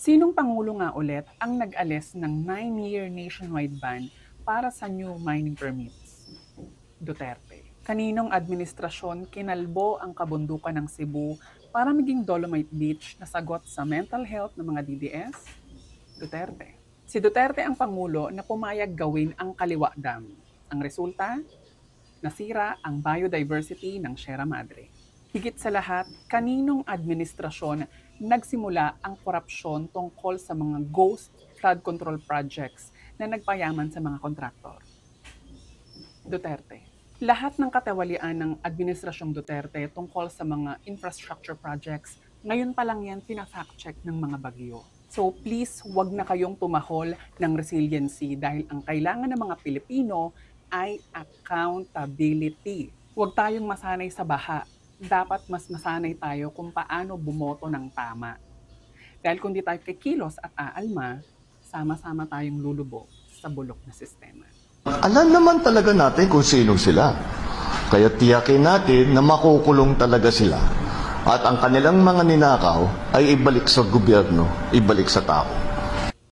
Sinong Pangulo nga ulit ang nag-alis ng 9-year nationwide ban para sa new mining permits? Duterte. Kaninong administrasyon kinalbo ang kabundukan ng Cebu para maging Dolomite Beach na sagot sa mental health ng mga DDS? Duterte. Si Duterte ang Pangulo na pumayag gawin ang Kaliwa Dam. Ang resulta? Nasira ang biodiversity ng Sierra Madre. Higit sa lahat, kaninong administrasyon nagsimula ang korupsyon tungkol sa mga ghost flood control projects na nagpayaman sa mga kontraktor? Duterte. Lahat ng katawalian ng Administrasyong Duterte tungkol sa mga infrastructure projects, ngayon pa lang yan pina-fact check ng mga bagyo. So please, wag na kayong tumahol ng resiliency dahil ang kailangan ng mga Pilipino ay accountability. Huwag tayong masanay sa baha. Dapat mas masanay tayo kung paano bumoto ng tama. Dahil kung di tayo kikilos at aalma, sama-sama tayong lulubog sa bulok na sistema. Alam naman talaga natin kung sino sila. Kaya tiyakin natin na makukulong talaga sila. At ang kanilang mga ninakaw ay ibalik sa gobyerno, ibalik sa tao.